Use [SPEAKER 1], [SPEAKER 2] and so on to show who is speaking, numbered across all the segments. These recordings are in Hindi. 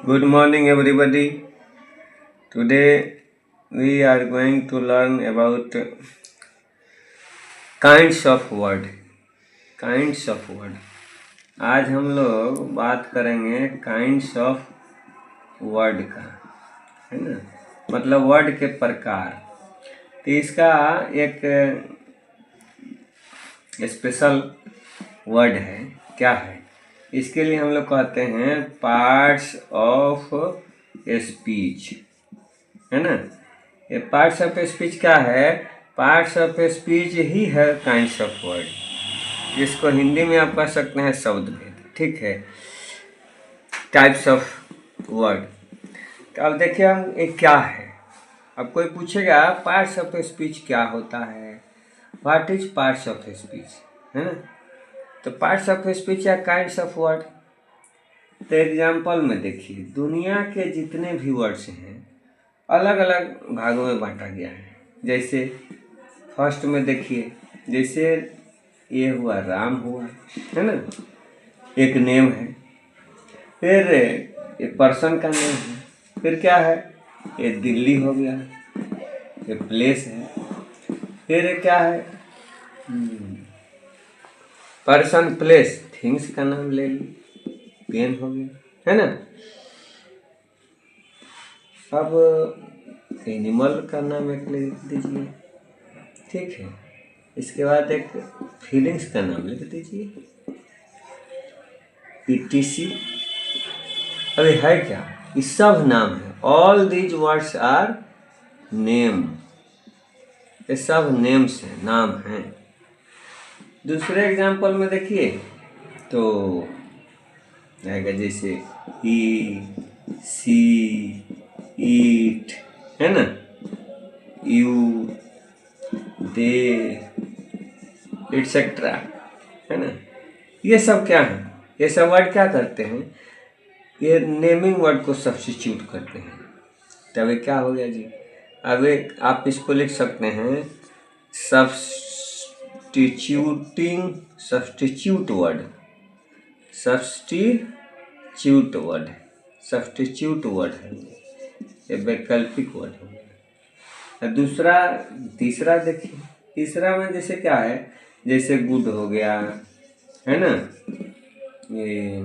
[SPEAKER 1] Good morning, everybody. Today we are going to learn about kinds of word. Kinds of word. आज हम लोग बात करेंगे काइंड्स ऑफ वर्ड का, है ना। मतलब वर्ड के प्रकार। तो इसका एक स्पेशल वर्ड है। क्या है? इसके लिए हम लोग कहते हैं पार्ट्स ऑफ स्पीच, है ना। ये पार्ट्स ऑफ स्पीच क्या है? पार्ट्स ऑफ स्पीच ही है काइंड्स ऑफ वर्ड, जिसको हिंदी में आप कह सकते हैं शब्द भेद। ठीक है, टाइप्स ऑफ वर्ड। तो अब देखिए हम ये क्या है। अब कोई पूछेगा पार्ट्स ऑफ स्पीच क्या होता है, what is parts of speech, है ना। तो पार्ट्स ऑफ स्पीच या काइंड्स ऑफ वर्ड। तो एग्जाम्पल में देखिए, दुनिया के जितने भी वर्ड्स हैं अलग अलग भागों में बांटा गया है। जैसे फर्स्ट में देखिए, जैसे ये हुआ राम हुआ, है ना, एक नेम है। फिर ये पर्सन का नेम है। फिर क्या है? ये दिल्ली हो गया, ये प्लेस है। फिर ये क्या है? पर्सन, प्लेस, थिंग्स का नाम ले ली, पेन हो गया, है ना। अब एनिमल का नाम एक ले दीजिए, ठीक है। इसके बाद एक फीलिंग्स का नाम लिख दीजिए, ETC। अरे है क्या? ये सब नाम है। All these words are name. ये सब नेम्स हैं, नाम हैं। दूसरे एग्जाम्पल में देखिए तो आएगा जैसे ही, सी, ईट, है ना, यू, दे, एटसेट्रा, है ना। ये सब क्या है? ये सब वर्ड क्या करते हैं? ये नेमिंग वर्ड को सब्स्टिट्यूट करते हैं। तब ये क्या हो गया जी? अब एक आप इसको लिख सकते हैं सब्स्टिट्यूट वर्ड। सब्स्टिट्यूट वर्ड है, ये वैकल्पिक वर्ड हो गया। दूसरा, तीसरा देखिए, तीसरा में जैसे क्या है? जैसे गुड हो गया, है ना, ये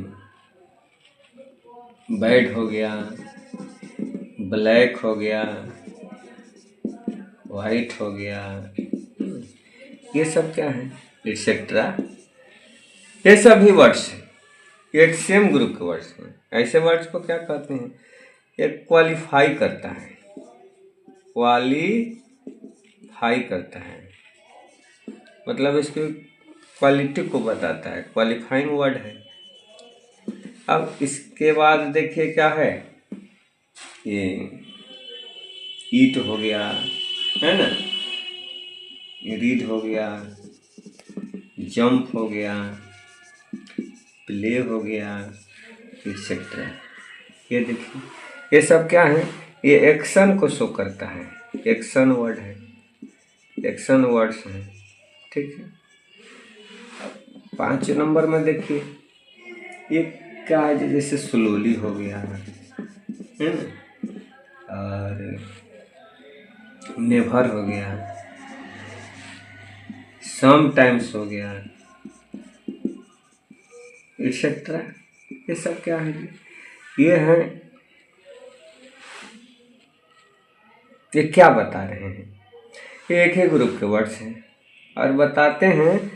[SPEAKER 1] बैड हो गया, ब्लैक हो गया, वाइट हो गया। ये सब क्या है? एटसेट्रा। ये सभी वर्ड्स हैं, एक सेम ग्रुप के वर्ड्स हैं। ऐसे वर्ड्स को क्या कहते हैं? ये क्वालिफाई करता है, क्वालिफाई करता है, मतलब इसकी क्वालिटी को बताता है, क्वालिफाइंग वर्ड है। अब इसके बाद देखिए क्या है? ये ईट हो गया, है ना, रीड हो गया, जंप हो गया, प्ले हो गया, एक्सेट्रा। ये देखिए, ये सब क्या है? ये एक्शन को शो करता है, एक्शन वर्ड है, एक्शन वर्ड्स हैं, ठीक है। 5 नंबर में देखिए, ये क्या है? जैसे स्लोली हो गया, है ना, और नेवर हो गया, समटाइम्स हो गया, एक्सेट्रा। ये सब क्या है? ये है, ये क्या बता रहे हैं? ये एक ही ग्रुप के वर्ड्स हैं और बताते हैं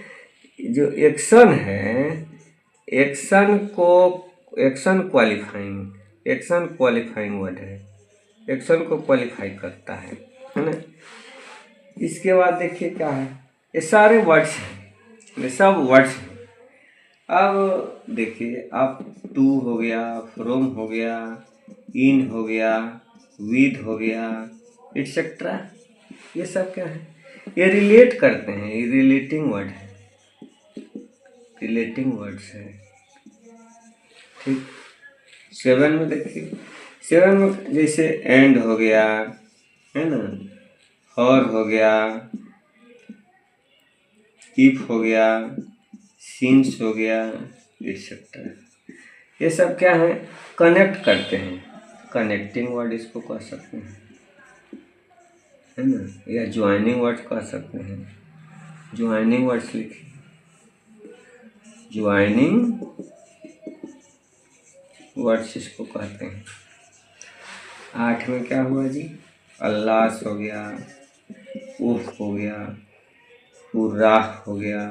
[SPEAKER 1] जो एक्शन है, एक्शन क्वालिफाइंग वर्ड है, एक्शन को क्वालिफाई करता है ना। इसके बाद देखिए क्या है? ये सारे वर्ड्स हैं, ये सब वर्ड्स हैं। अब देखिए, आप टू हो गया, फ्रॉम हो गया, इन हो गया, विद हो गया, एटसेट्रा। ये सब क्या है? ये रिलेट करते हैं, ये रिलेटिंग वर्ड है, रिलेटिंग वर्ड्स है, ठीक। 7 में देखिए, 7 में जैसे एंड हो गया, है ना, और हो गया, इफ हो गया, सिंस हो गया, एटसेट्रा। ये सब क्या है, कनेक्ट करते हैं, कनेक्टिंग वर्ड इसको कह सकते हैं, है ना, या ज्वाइनिंग वर्ड कह सकते हैं। ज्वाइनिंग वर्ड्स लिखिए, ज्वाइनिंग वर्ड्स इसको कहते हैं। 8 में क्या हुआ जी, अल्लाह हो गया, उफ हो गया, उर्राह हो गया,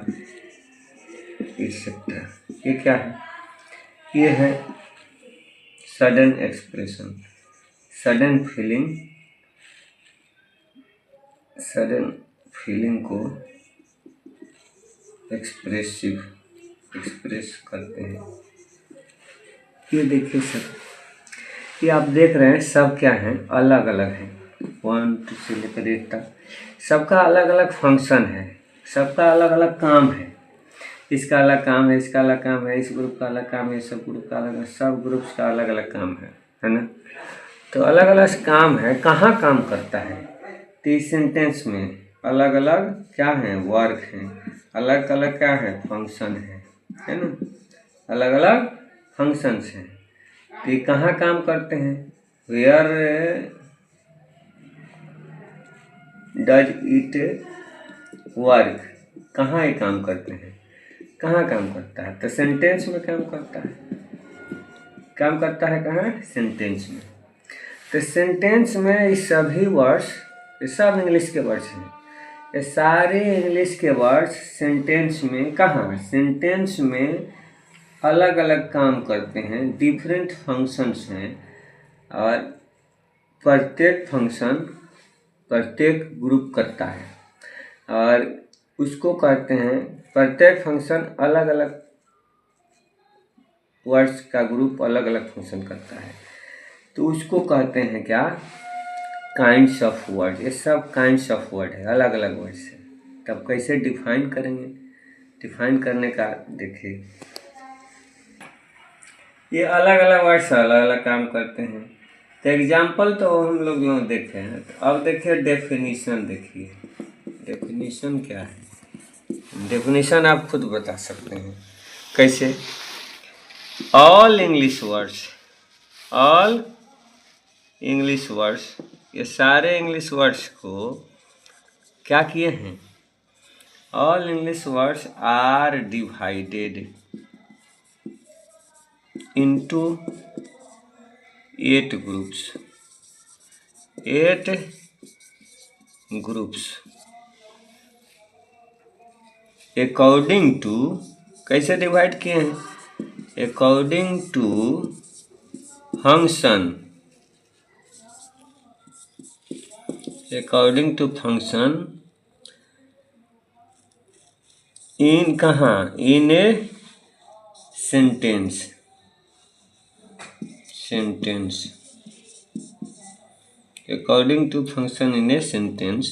[SPEAKER 1] एक्सेट्रा। ये क्या है, ये है सडन एक्सप्रेशन, सडन फीलिंग को एक्सप्रेस करते हैं। ये देखिए सर, ये आप देख रहे हैं सब क्या है, अलग अलग है, 1 2 से लेकर 8 तक सबका अलग अलग फंक्शन है, सबका अलग अलग काम है। इसका अलग काम है, इसका अलग काम है, इस ग्रुप का अलग काम है, सब ग्रुप का अलग, सब ग्रुप्स का अलग अलग काम है ना। तो अलग अलग काम है, कहाँ काम करता है, तो इस सेंटेंस में अलग अलग क्या है, वर्क है, अलग अलग क्या है, फंक्शन है ना, अलग अलग फंक्शंस हैं। तो ये कहाँ काम करते हैं, वेयर डज इट वर्क, कहाँ ये काम करते हैं, कहाँ काम करता है, तो सेंटेंस में काम करता है, कहाँ, सेंटेंस में। तो सेंटेंस में ये सभी वर्ड्स, ये सब इंग्लिश के वर्ड्स हैं, ये सारे इंग्लिश के वर्ड्स सेंटेंस में कहाँ, सेंटेंस में अलग अलग काम करते हैं, डिफरेंट फंक्शंस हैं, और प्रत्येक फंक्शन प्रत्येक ग्रुप करता है, और उसको कहते हैं, प्रत्येक फंक्शन अलग अलग वर्ड्स का ग्रुप अलग अलग फंक्शन करता है, तो उसको कहते हैं क्या, काइंड्स ऑफ वर्ड। ये सब काइंड्स ऑफ वर्ड है, अलग अलग वर्ड्स है। तब कैसे डिफाइन करेंगे, डिफाइन करने का देखिए, ये अलग अलग वर्ड्स अलग अलग काम करते हैं। तो एग्जाम्पल तो हम लोग देखे हैं, तो अब देखिए डेफिनेशन, देखिए डेफिनेशन क्या है, डेफिनेशन आप खुद बता सकते हैं कैसे। ऑल इंग्लिश वर्ड्स, ये सारे इंग्लिश वर्ड्स को क्या किए हैं, all English words are divided into 8 groups according to, कैसे डिवाइड किए हैं, अकॉर्डिंग टू फंक्शन, इन कहाँ, in a sentence according to function in a sentence,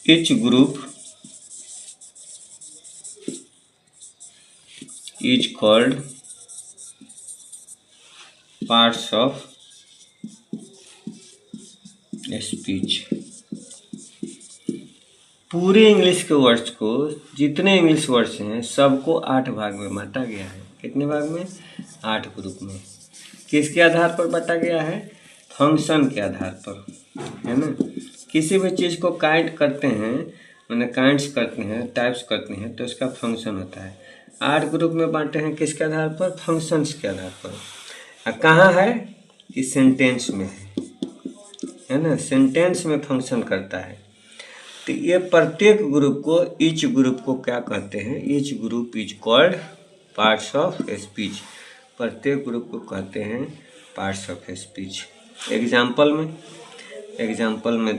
[SPEAKER 1] each group is called parts of speech। पूरे इंग्लिश के वर्ड्स को, जितने इंग्लिश वर्ड्स हैं सबको 8 भाग में बांटा गया है। कितने भाग में, 8 ग्रुप में। किसके आधार पर बांटा गया है, फंक्शन के आधार पर, है ना। किसी भी चीज़ को काइंड करते हैं, मैंने काइंड्स करते हैं, टाइप्स करते हैं, तो उसका फंक्शन होता है। 8 ग्रुप में बांटे हैं, किसके आधार पर, फंक्शंस के आधार पर। कहाँ है, इस सेंटेंस में है ना, सेंटेंस में फंक्शन करता है। तो ये प्रत्येक ग्रुप को, ईच ग्रुप को क्या कहते हैं, each group is called parts of speech. प्रत्येक ग्रुप को कहते हैं पार्ट्स ऑफ स्पीच। एग्जाम्पल में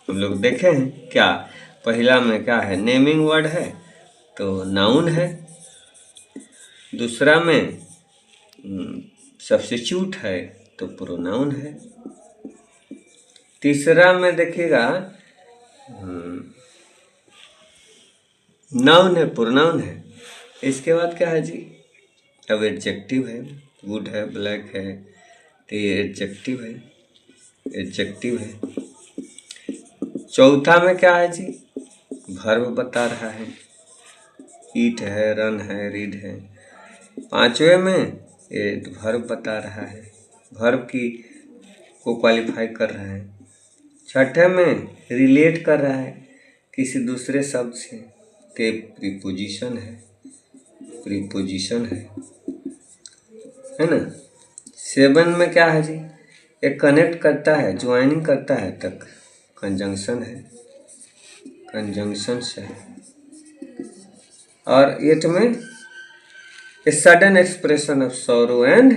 [SPEAKER 1] हम लोग देखे हैं क्या, पहला में क्या है, नेमिंग वर्ड है तो नाउन है। दूसरा में सब्स्टिट्यूट है तो प्रोनाउन है। तीसरा में देखिएगा नाउन है, प्रोनाउन है। इसके बाद क्या है जी, अब एडजेक्टिव है, गुड है, ब्लैक है, तो ये एडजेक्टिव है। चौथा में क्या है जी, वर्ब बता रहा है, ईट है, रन है, रीड है। पांचवें में ये वर्ब बता रहा है, वर्ब की को क्वालिफाई कर रहा है। छठे में रिलेट कर रहा है किसी दूसरे शब्द से, ते प्रीपोजिशन है, प्रीपोजिशन है ना। 7 में क्या है जी, एक कनेक्ट करता है, ज्वाइनिंग करता है तक, कंजंक्शन है, कंजंक्शन से है। और 8 में a sudden expression of sorrow and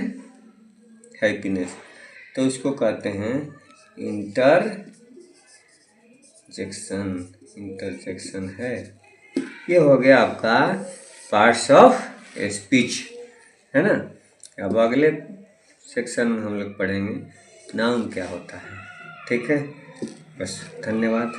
[SPEAKER 1] happiness, तो उसको कहते हैं इंटरजेक्शन, इंटरजेक्शन है। ये हो गया आपका पार्ट्स ऑफ स्पीच, है ना। अब अगले सेक्शन में हम लोग पढ़ेंगे नाउन क्या होता है। ठीक है, बस, धन्यवाद।